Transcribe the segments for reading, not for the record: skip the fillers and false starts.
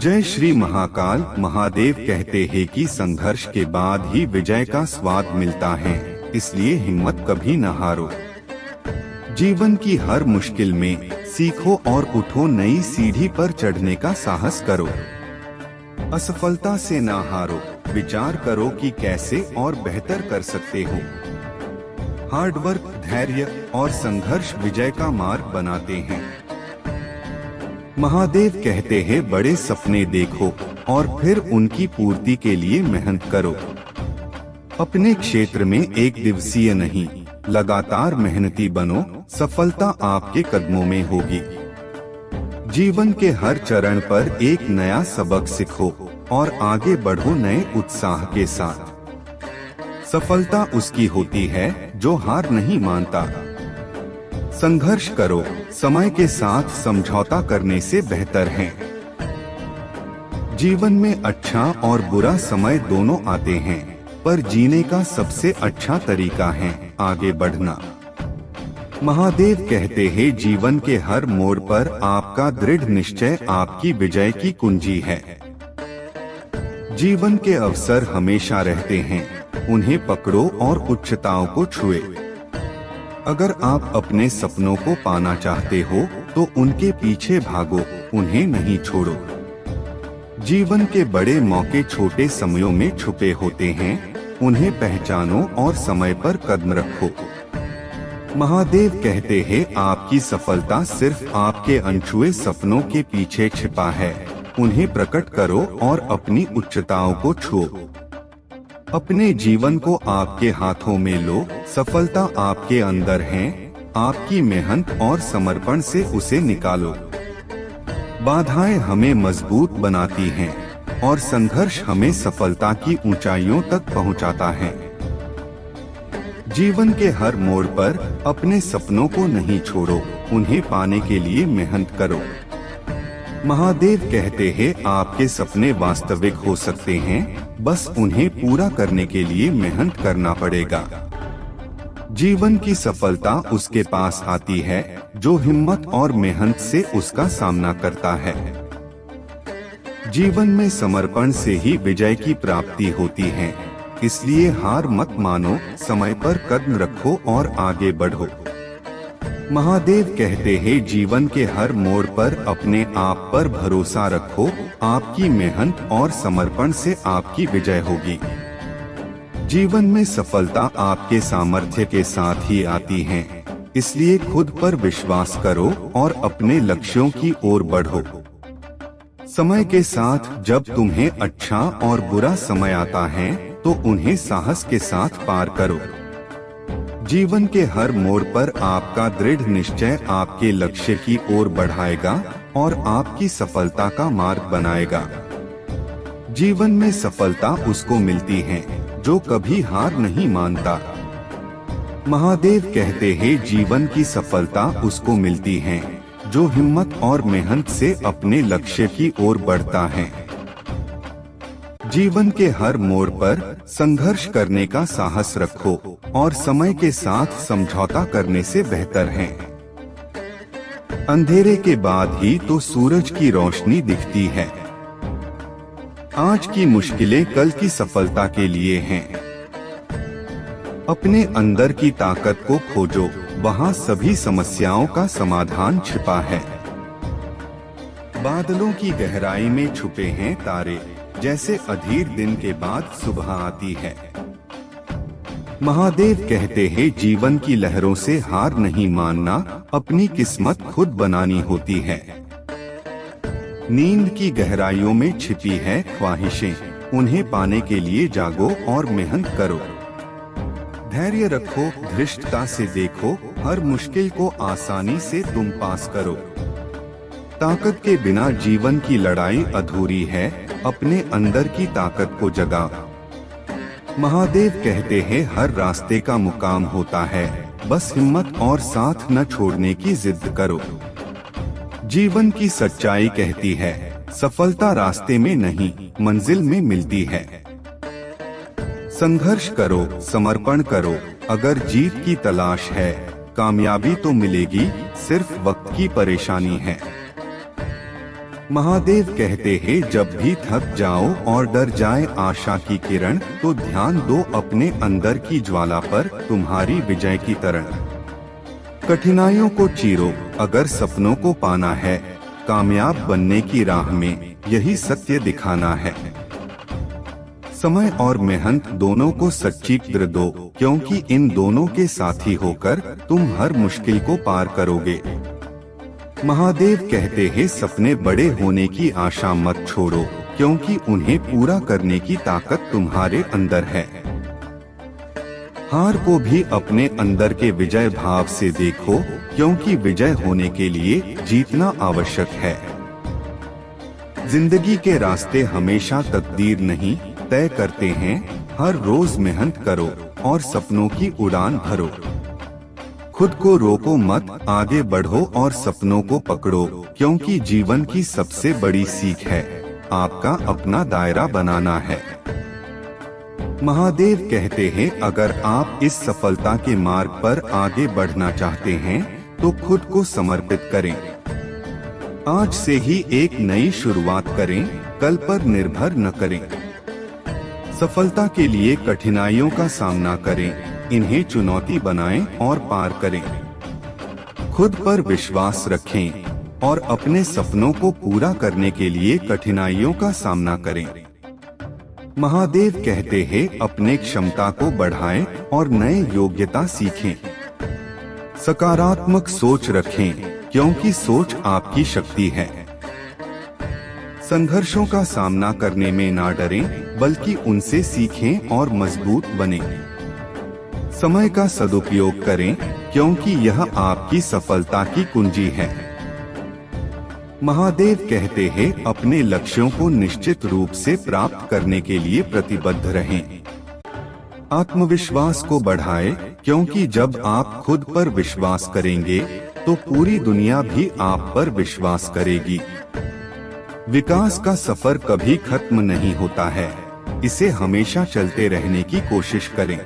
जय श्री महाकाल। महादेव कहते हैं कि संघर्ष के बाद ही विजय का स्वाद मिलता है, इसलिए हिम्मत कभी न हारो। जीवन की हर मुश्किल में सीखो और उठो, नई सीढ़ी पर चढ़ने का साहस करो। असफलता से ना हारो, विचार करो कि कैसे और बेहतर कर सकते हो। हार्डवर्क, धैर्य और संघर्ष विजय का मार्ग बनाते हैं। महादेव कहते हैं बड़े सपने देखो और फिर उनकी पूर्ति के लिए मेहनत करो। अपने क्षेत्र में एक दिवसीय नहीं, लगातार मेहनती बनो, सफलता आपके कदमों में होगी। जीवन के हर चरण पर एक नया सबक सीखो और आगे बढ़ो नए उत्साह के साथ। सफलता उसकी होती है जो हार नहीं मानता। संघर्ष करो, समय के साथ समझौता करने से बेहतर है। जीवन में अच्छा और बुरा समय दोनों आते हैं, पर जीने का सबसे अच्छा तरीका है आगे बढ़ना। महादेव कहते हैं जीवन के हर मोड़ पर आपका दृढ़ निश्चय आपकी विजय की कुंजी है। जीवन के अवसर हमेशा रहते हैं, उन्हें पकड़ो और उच्चताओं को छुए। अगर आप अपने सपनों को पाना चाहते हो तो उनके पीछे भागो, उन्हें नहीं छोड़ो। जीवन के बड़े मौके छोटे समयों में छुपे होते हैं, उन्हें पहचानो और समय पर कदम रखो। महादेव कहते हैं आपकी सफलता सिर्फ आपके अनछुए सपनों के पीछे छिपा है, उन्हें प्रकट करो और अपनी उच्चताओं को छुओ। अपने जीवन को आपके हाथों में लो, सफलता आपके अंदर है, आपकी मेहनत और समर्पण से उसे निकालो। बाधाएं हमें मजबूत बनाती हैं और संघर्ष हमें सफलता की ऊंचाइयों तक पहुंचाता है। जीवन के हर मोड़ पर अपने सपनों को नहीं छोड़ो, उन्हें पाने के लिए मेहनत करो। महादेव कहते हैं आपके सपने वास्तविक हो सकते हैं, बस उन्हें पूरा करने के लिए मेहनत करना पड़ेगा। जीवन की सफलता उसके पास आती है जो हिम्मत और मेहनत से उसका सामना करता है। जीवन में समर्पण से ही विजय की प्राप्ति होती है, इसलिए हार मत मानो, समय पर कदम रखो और आगे बढ़ो। महादेव कहते हैं जीवन के हर मोड़ पर अपने आप पर भरोसा रखो, आपकी मेहनत और समर्पण से आपकी विजय होगी। जीवन में सफलता आपके सामर्थ्य के साथ ही आती है, इसलिए खुद पर विश्वास करो और अपने लक्ष्यों की ओर बढ़ो। समय के साथ जब तुम्हें अच्छा और बुरा समय आता है तो उन्हें साहस के साथ पार करो। जीवन के हर मोड़ पर आपका दृढ़ निश्चय आपके लक्ष्य की ओर बढ़ाएगा और आपकी सफलता का मार्ग बनाएगा। जीवन में सफलता उसको मिलती है जो कभी हार नहीं मानता। महादेव कहते हैं जीवन की सफलता उसको मिलती है जो हिम्मत और मेहनत से अपने लक्ष्य की ओर बढ़ता है। जीवन के हर मोड़ पर संघर्ष करने का साहस रखो और समय के साथ समझौता करने से बेहतर है। अंधेरे के बाद ही तो सूरज की रोशनी दिखती है। आज की मुश्किलें कल की सफलता के लिए हैं। अपने अंदर की ताकत को खोजो, वहाँ सभी समस्याओं का समाधान छिपा है। बादलों की गहराई में छुपे हैं तारे, जैसे अधीर दिन के बाद सुबह आती है। महादेव कहते हैं जीवन की लहरों से हार नहीं मानना, अपनी किस्मत खुद बनानी होती है। नींद की गहराइयों में छिपी है ख्वाहिशें, उन्हें पाने के लिए जागो और मेहनत करो। धैर्य रखो, धृष्टता से देखो, हर मुश्किल को आसानी से तुम पास करो। ताकत के बिना जीवन की लड़ाई अधूरी है, अपने अंदर की ताकत को जगा। महादेव कहते हैं हर रास्ते का मुकाम होता है, बस हिम्मत और साथ न छोड़ने की जिद करो। जीवन की सच्चाई कहती है सफलता रास्ते में नहीं, मंजिल में मिलती है। संघर्ष करो, समर्पण करो, अगर जीत की तलाश है, कामयाबी तो मिलेगी, सिर्फ वक्त की परेशानी है। महादेव कहते हैं, जब भी थक जाओ और डर जाए आशा की किरण, तो ध्यान दो अपने अंदर की ज्वाला पर, तुम्हारी विजय की तरह। कठिनाइयों को चीरो अगर सपनों को पाना है, कामयाब बनने की राह में यही सत्य दिखाना है। समय और मेहनत दोनों को सच्ची कदर दो, क्योंकि इन दोनों के साथी होकर तुम हर मुश्किल को पार करोगे। महादेव कहते हैं, सपने बड़े होने की आशा मत छोड़ो, क्योंकि उन्हें पूरा करने की ताकत तुम्हारे अंदर है। हार को भी अपने अंदर के विजय भाव से देखो, क्योंकि विजय होने के लिए जीतना आवश्यक है। जिंदगी के रास्ते हमेशा तकदीर नहीं तय करते हैं। हर रोज मेहनत करो और सपनों की उड़ान भरो। खुद को रोको मत, आगे बढ़ो और सपनों को पकड़ो, क्योंकि जीवन की सबसे बड़ी सीख है आपका अपना दायरा बनाना है। महादेव कहते हैं, अगर आप इस सफलता के मार्ग पर आगे बढ़ना चाहते हैं तो खुद को समर्पित करें। आज से ही एक नई शुरुआत करें, कल पर निर्भर न करें। सफलता के लिए कठिनाइयों का सामना करें, इन्हें चुनौती बनाएं और पार करें। खुद पर विश्वास रखें और अपने सपनों को पूरा करने के लिए कठिनाइयों का सामना करें। महादेव कहते हैं, अपने क्षमता को बढ़ाएं और नए योग्यता सीखें। सकारात्मक सोच रखें, क्योंकि सोच आपकी शक्ति है। संघर्षों का सामना करने में ना डरें, बल्कि उनसे सीखें और मजबूत बनें। समय का सदुपयोग करें, क्योंकि यह आपकी सफलता की कुंजी है। महादेव कहते हैं, अपने लक्ष्यों को निश्चित रूप से प्राप्त करने के लिए प्रतिबद्ध रहें। आत्मविश्वास को बढ़ाएं, क्योंकि जब आप खुद पर विश्वास करेंगे तो पूरी दुनिया भी आप पर विश्वास करेगी। विकास का सफर कभी खत्म नहीं होता है, इसे हमेशा चलते रहने की कोशिश करें।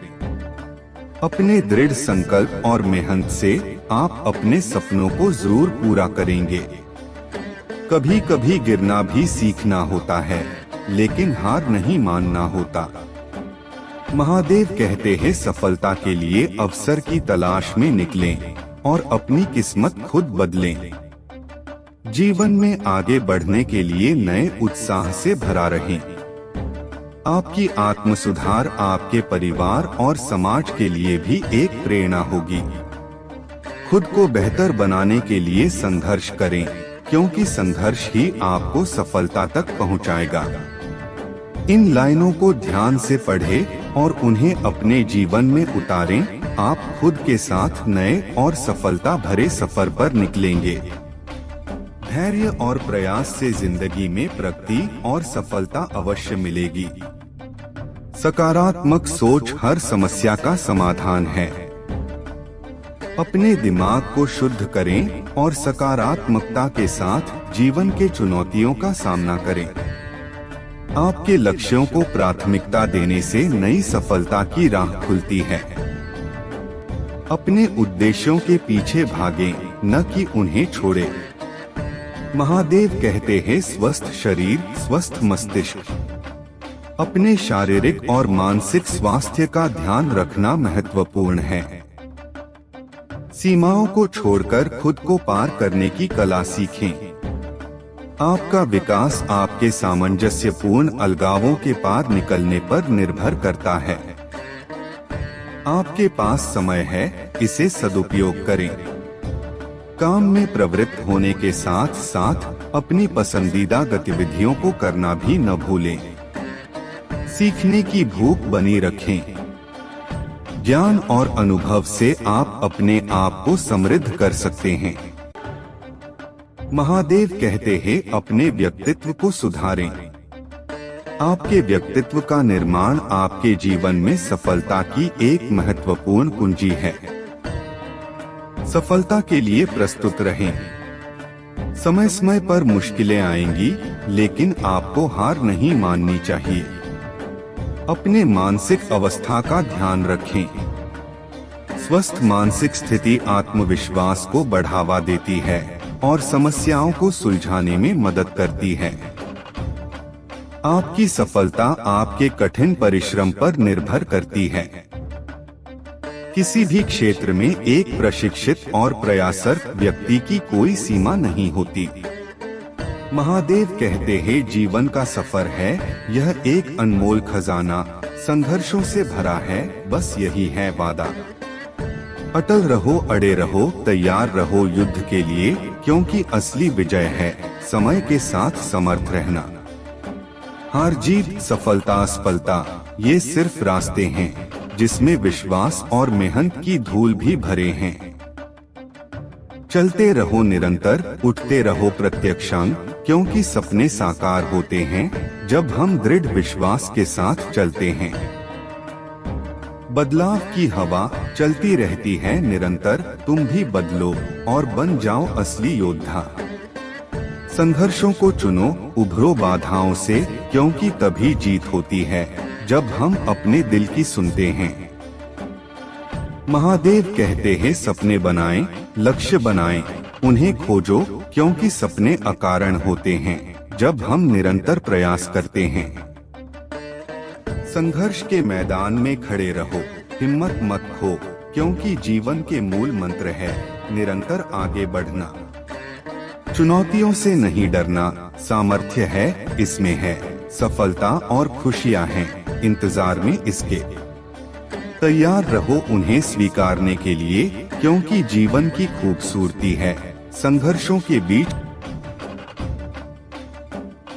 अपने दृढ़ संकल्प और मेहनत से आप अपने सपनों को जरूर पूरा करेंगे। कभी कभी गिरना भी सीखना होता है, लेकिन हार नहीं मानना होता। महादेव कहते हैं, सफलता के लिए अवसर की तलाश में निकलें और अपनी किस्मत खुद बदलें। जीवन में आगे बढ़ने के लिए नए उत्साह से भरा रहें। आपकी आत्म सुधार आपके परिवार और समाज के लिए भी एक प्रेरणा होगी। खुद को बेहतर बनाने के लिए संघर्ष करें, क्योंकि संघर्ष ही आपको सफलता तक पहुंचाएगा। इन लाइनों को ध्यान से पढ़ें और उन्हें अपने जीवन में उतारें। आप खुद के साथ नए और सफलता भरे सफर पर निकलेंगे। धैर्य और प्रयास से जिंदगी में प्रगति और सफलता अवश्य मिलेगी। सकारात्मक सोच हर समस्या का समाधान है। अपने दिमाग को शुद्ध करें और सकारात्मकता के साथ जीवन के चुनौतियों का सामना करें। आपके लक्ष्यों को प्राथमिकता देने से नई सफलता की राह खुलती है। अपने उद्देश्यों के पीछे भागें, न कि उन्हें छोड़ें। महादेव कहते हैं, स्वस्थ शरीर स्वस्थ मस्तिष्क। अपने शारीरिक और मानसिक स्वास्थ्य का ध्यान रखना महत्वपूर्ण है। सीमाओं को छोड़कर खुद को पार करने की कला सीखें। आपका विकास आपके सामंजस्यपूर्ण अलगावों के पार निकलने पर निर्भर करता है। आपके पास समय है, इसे सदुपयोग करें। काम में प्रवृत्त होने के साथ साथ अपनी पसंदीदा गतिविधियों को करना भी न भूलें। सीखने की भूख बनी रखें। ज्ञान और अनुभव से आप अपने आप को समृद्ध कर सकते हैं। महादेव कहते हैं, अपने व्यक्तित्व को सुधारें। आपके व्यक्तित्व का निर्माण आपके जीवन में सफलता की एक महत्वपूर्ण कुंजी है। सफलता के लिए प्रस्तुत रहें। समय समय पर मुश्किलें आएंगी, लेकिन आपको हार नहीं माननी चाहिए। अपने मानसिक अवस्था का ध्यान रखें। स्वस्थ मानसिक स्थिति आत्मविश्वास को बढ़ावा देती है और समस्याओं को सुलझाने में मदद करती है। आपकी सफलता आपके कठिन परिश्रम पर निर्भर करती है। किसी भी क्षेत्र में एक प्रशिक्षित और प्रयासरत व्यक्ति की कोई सीमा नहीं होती। महादेव कहते हैं जीवन का सफर है, यह एक अनमोल खजाना, संघर्षों से भरा है, बस यही है वादा। अटल रहो, अड़े रहो, तैयार रहो युद्ध के लिए, क्योंकि असली विजय है समय के साथ समर्थ रहना। हार जीत, सफलता असफलता, ये सिर्फ रास्ते हैं जिसमें विश्वास और मेहनत की धूल भी भरे हैं। चलते रहो निरंतर, उठते रहो प्रत्यक्षांग, क्योंकि सपने साकार होते हैं जब हम दृढ़ विश्वास के साथ चलते हैं। बदलाव की हवा चलती रहती है निरंतर, तुम भी बदलो और बन जाओ असली योद्धा। संघर्षों को चुनो, उभरो बाधाओं से, क्योंकि तभी जीत होती है जब हम अपने दिल की सुनते हैं। महादेव कहते हैं सपने बनाएं, लक्ष्य बनाएं, उन्हें खोजो, क्योंकि सपने अकारण होते हैं जब हम निरंतर प्रयास करते हैं। संघर्ष के मैदान में खड़े रहो, हिम्मत मत खो, क्योंकि जीवन के मूल मंत्र है निरंतर आगे बढ़ना। चुनौतियों से नहीं डरना, सामर्थ्य है इसमें है, सफलता और खुशियां हैं इंतजार में इसके। तैयार रहो उन्हें स्वीकारने के लिए, क्योंकि जीवन की खूबसूरती है संघर्षों के बीच